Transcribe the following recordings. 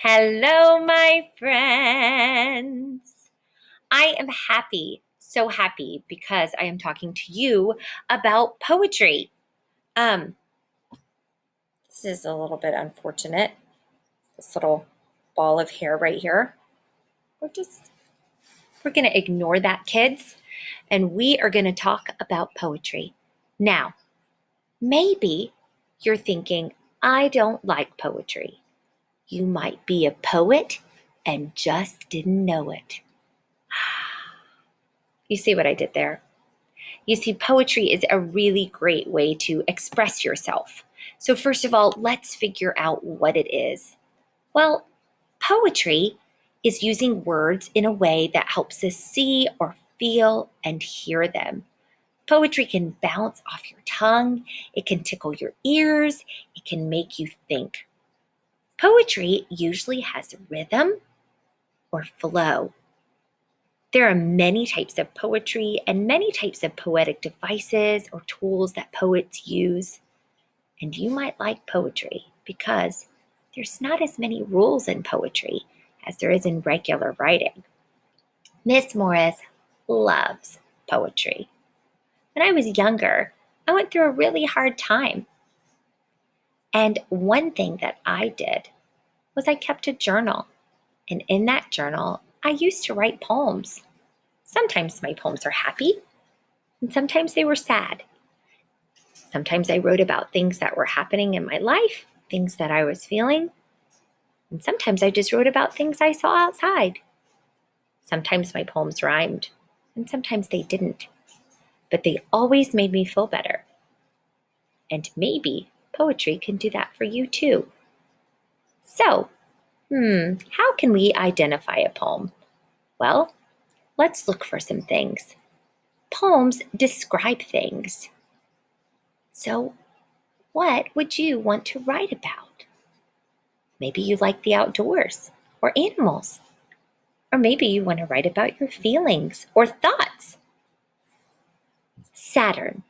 Hello, my friends. I am happy, so happy because I am talking to you about poetry. Um, this is a little bit unfortunate. This little ball of hair right here. We're going to ignore that, kids, and we are going to talk about poetry. Now, maybe you're thinking, I don't like poetry. You might be a poet and just didn't know it. You see what I did there? You see, poetry is a really great way to express yourself. So, first of all, let's figure out what it is. Well, poetry is using words in a way that helps us see or feel and hear them. Poetry can bounce off your tongue, it can tickle your ears, it can make you think. Poetry usually has rhythm or flow. There are many types of poetry and many types of poetic devices or tools that poets use. And you might like poetry because there's not as many rules in poetry as there is in regular writing. Miss Morris loves poetry. When I was younger, I went through a really hard time. And one thing that I did was I kept a journal. And in that journal, I used to write poems. Sometimes my poems are happy, and sometimes they were sad. Sometimes I wrote about things that were happening in my life, things that I was feeling. And sometimes I just wrote about things I saw outside. Sometimes my poems rhymed, and sometimes they didn't. But they always made me feel better. And maybe poetry can do that for you too. So, how can we identify a poem? Well, let's look for some things. Poems describe things. So, what would you want to write about? Maybe you like the outdoors or animals. Or maybe you want to write about your feelings or thoughts. Saturn.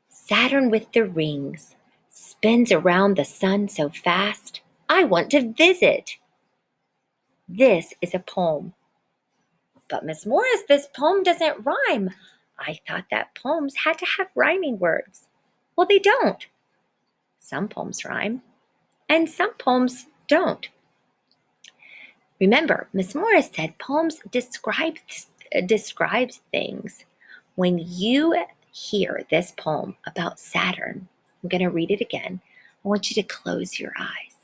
Saturn with the rings spins around the sun so fast. I want to visit. This is a poem. But Miss Morris, this poem doesn't rhyme. I thought that poems had to have rhyming words. Well, they don't. Some poems rhyme, and some poems don't. Remember, Miss Morris said poems describes things. When you hear this poem about Saturn, I'm going to read it again. I want you to close your eyes.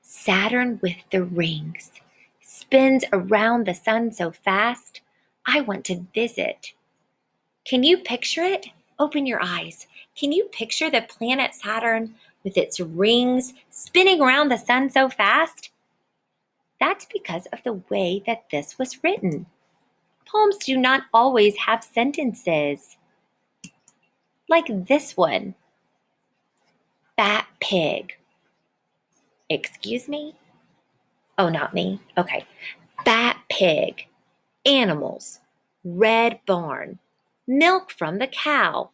Saturn with the rings spins around the sun so fast. I want to visit. Can you picture it? Open your eyes. Can you picture the planet Saturn with its rings spinning around the sun so fast? That's because of the way that this was written. Poems do not always have sentences. Like this one. Fat pig. Excuse me? Oh, not me. Okay. Fat pig. Animals. Red barn. Milk from the cow.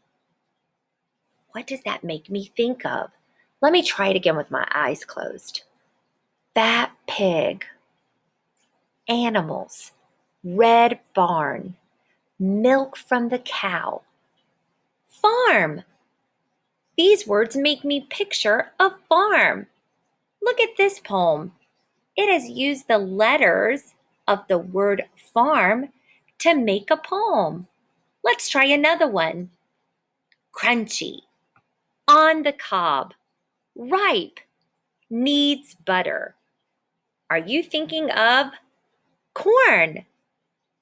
What does that make me think of? Let me try it again with my eyes closed. Fat pig. Animals. Red barn. Milk from the cow. Farm. These words make me picture a farm. Look at this poem. It has used the letters of the word farm to make a poem. Let's try another one. Crunchy, on the cob, ripe, needs butter. Are you thinking of corn?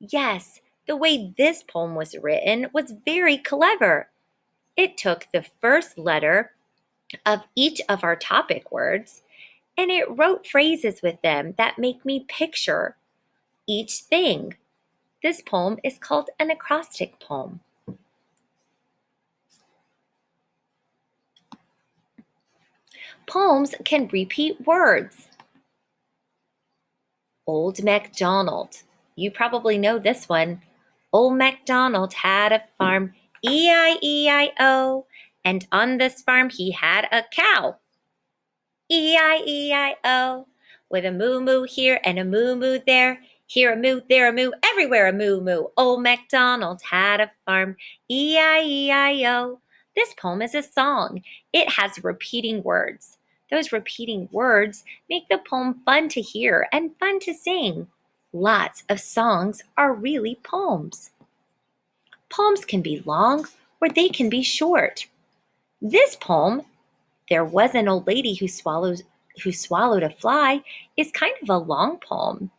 Yes, the way this poem was written was very clever. It took the first letter of each of our topic words and it wrote phrases with them that make me picture each thing. This poem is called an acrostic poem. Poems can repeat words. Old MacDonald. You probably know this one. Old MacDonald had a farm, E-I-E-I-O, and on this farm he had a cow. E-I-E-I-O. With a moo-moo here and a moo-moo there. Here a moo, there a moo, everywhere a moo-moo. Old MacDonald had a farm. E-I-E-I-O. This poem is a song. It has repeating words. Those repeating words make the poem fun to hear and fun to sing. Lots of songs are really poems. Poems can be long or they can be short. This poem, There Was an Old Lady Who Swallowed a Fly, is kind of a long poem.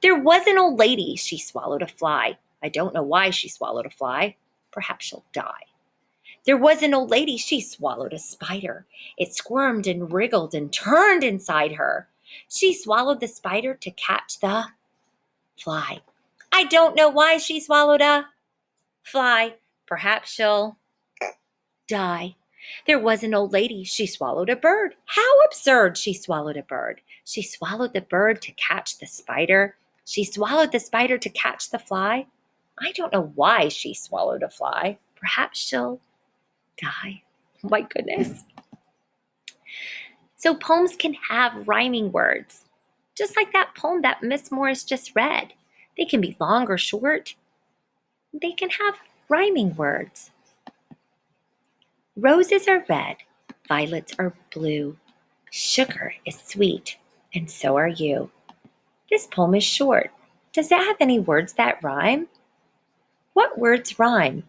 There was an old lady, she swallowed a fly. I don't know why she swallowed a fly. Perhaps she'll die. There was an old lady, she swallowed a spider. It squirmed and wriggled and turned inside her. She swallowed the spider to catch the fly. I don't know why she swallowed a fly. Perhaps she'll die. There was an old lady, she swallowed a bird. How absurd! She swallowed a bird. She swallowed the bird to catch the spider. She swallowed the spider to catch the fly. I don't know why she swallowed a fly. Perhaps she'll die. My goodness. So poems can have rhyming words, just like that poem that Miss Morris just read. They can be long or short. They can have rhyming words. Roses are red, violets are blue. Sugar is sweet, and so are you. This poem is short. Does it have any words that rhyme? What words rhyme?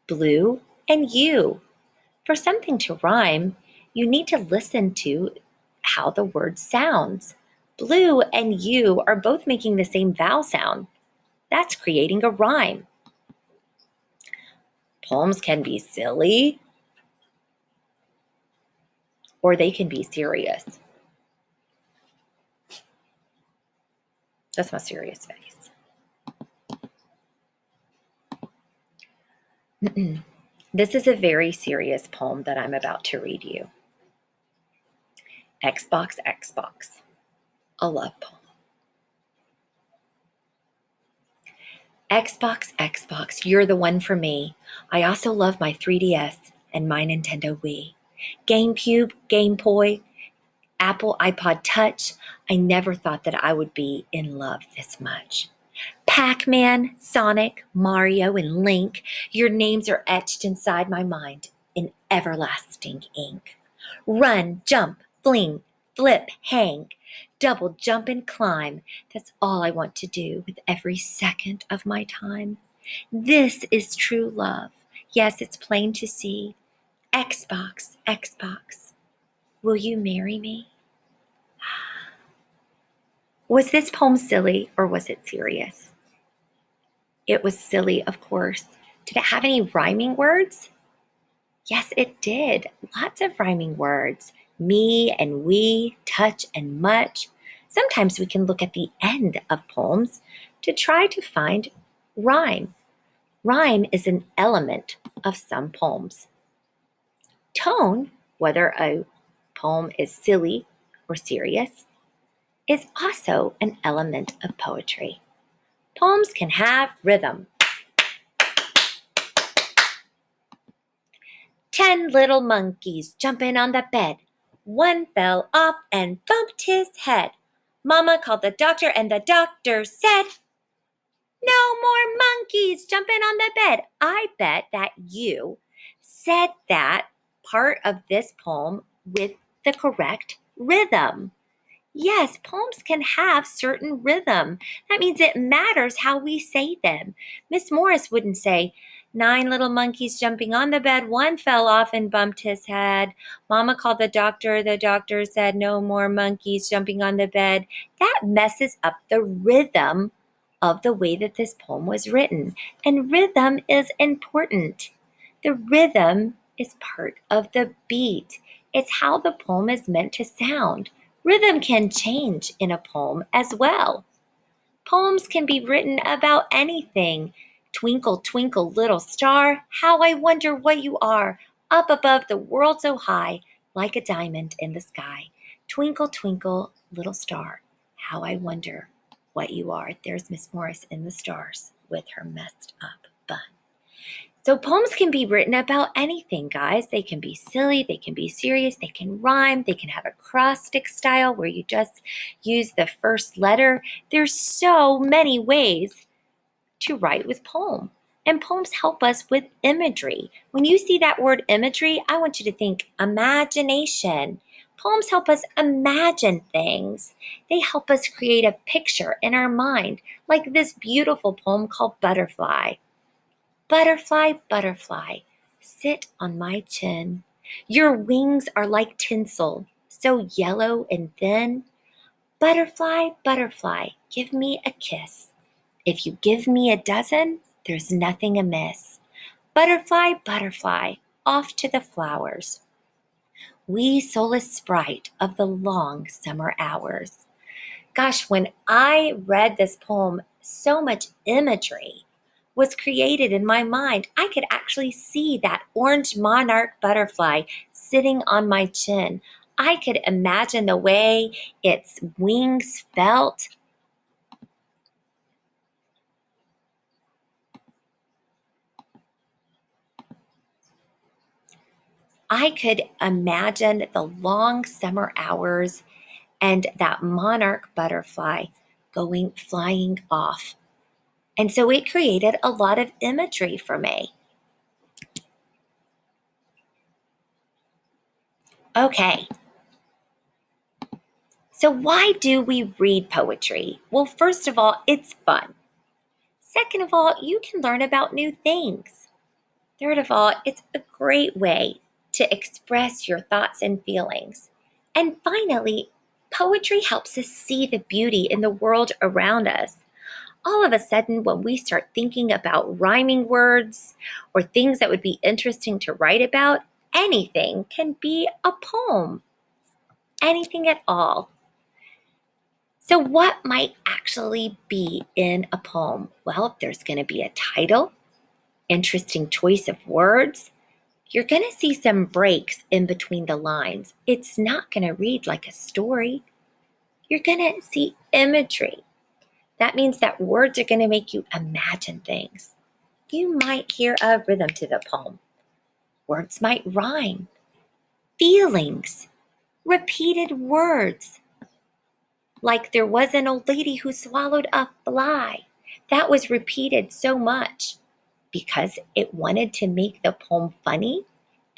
Blue and you. For something to rhyme, you need to listen to how the word sounds. Blue and you are both making the same vowel sound. That's creating a rhyme. Poems can be silly or they can be serious. That's my serious face. This is a very serious poem that I'm about to read you. Xbox, Xbox, a love poem. Xbox, Xbox, you're the one for me. I also love my 3DS and my Nintendo Wii. GameCube, Game Boy, Apple iPod Touch. I never thought that I would be in love this much. Pac-Man, Sonic, Mario, and Link, your names are etched inside my mind in everlasting ink. Run, jump, fling, flip, hang, double jump and climb. That's all I want to do with every second of my time. This is true love. Yes, it's plain to see. Xbox, Xbox, will you marry me? Was this poem silly or was it serious? It was silly, of course. Did it have any rhyming words? Yes, it did. Lots of rhyming words. Me and we, touch and much. Sometimes we can look at the end of poems to try to find rhyme. Rhyme is an element of some poems. Tone, whether a poem is silly or serious, is also an element of poetry. Poems can have rhythm. 10 little monkeys jumping on the bed. One fell off and bumped his head. Mama called the doctor and the doctor said, "No more monkeys jumping on the bed." I bet that you said that part of this poem with the correct rhythm. Yes, poems can have certain rhythm. That means it matters how we say them. Miss Morris wouldn't say, 9 little monkeys jumping on the bed, one fell off and bumped his head. Mama called the doctor said, no more monkeys jumping on the bed. That messes up the rhythm of the way that this poem was written. And rhythm is important. The rhythm is part of the beat. It's how the poem is meant to sound. Rhythm can change in a poem as well. Poems can be written about anything. Twinkle, twinkle, little star, how I wonder what you are, up above the world so high, like a diamond in the sky. Twinkle, twinkle, little star, how I wonder what you are. There's Miss Morris in the stars with her messed up bun. So poems can be written about anything, guys. They can be silly, they can be serious, they can rhyme, they can have acrostic style where you just use the first letter. There's so many ways to write with poem. And poems help us with imagery. When you see that word imagery, I want you to think imagination. Poems help us imagine things. They help us create a picture in our mind, like this beautiful poem called Butterfly. Butterfly, butterfly, sit on my chin. Your wings are like tinsel, so yellow and thin. Butterfly, butterfly, give me a kiss. If you give me a dozen, there's nothing amiss. Butterfly, butterfly, off to the flowers. Wee soulless sprite of the long summer hours. Gosh, when I read this poem, so much imagery was created in my mind. I could actually see that orange monarch butterfly sitting on my chin. I could imagine the way its wings felt. I could imagine the long summer hours and that monarch butterfly going flying off. And so it created a lot of imagery for me. Okay, so why do we read poetry? Well, first of all, it's fun. Second of all, you can learn about new things. Third of all, it's a great way to express your thoughts and feelings. And finally, poetry helps us see the beauty in the world around us. All of a sudden, when we start thinking about rhyming words or things that would be interesting to write about, anything can be a poem. Anything at all. So, what might actually be in a poem? Well, there's going to be a title, interesting choice of words. You're going to see some breaks in between the lines. It's not going to read like a story. You're going to see imagery. That means that words are going to make you imagine things. You might hear a rhythm to the poem. Words might rhyme. Feelings, repeated words. Like there was an old lady who swallowed a fly. That was repeated so much because it wanted to make the poem funny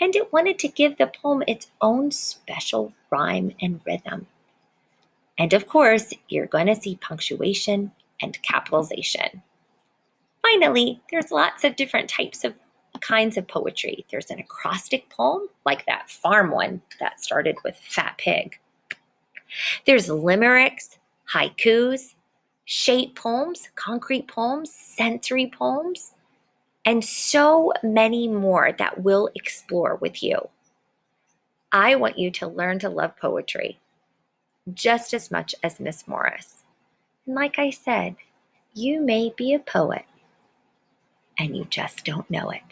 and it wanted to give the poem its own special rhyme and rhythm. And of course, you're going to see punctuation and capitalization. Finally, there's lots of different types of kinds of poetry. There's an acrostic poem, like that farm one that started with Fat Pig. There's limericks, haikus, shape poems, concrete poems, sensory poems, and so many more that we'll explore with you. I want you to learn to love poetry just as much as Miss Morris. And like I said, you may be a poet and you just don't know it.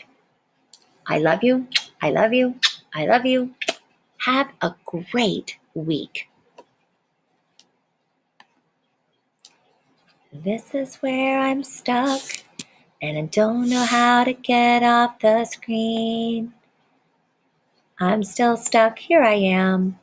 I love you. I love you. I love you. Have a great week. This is where I'm stuck and I don't know how to get off the screen. I'm still stuck. Here I am.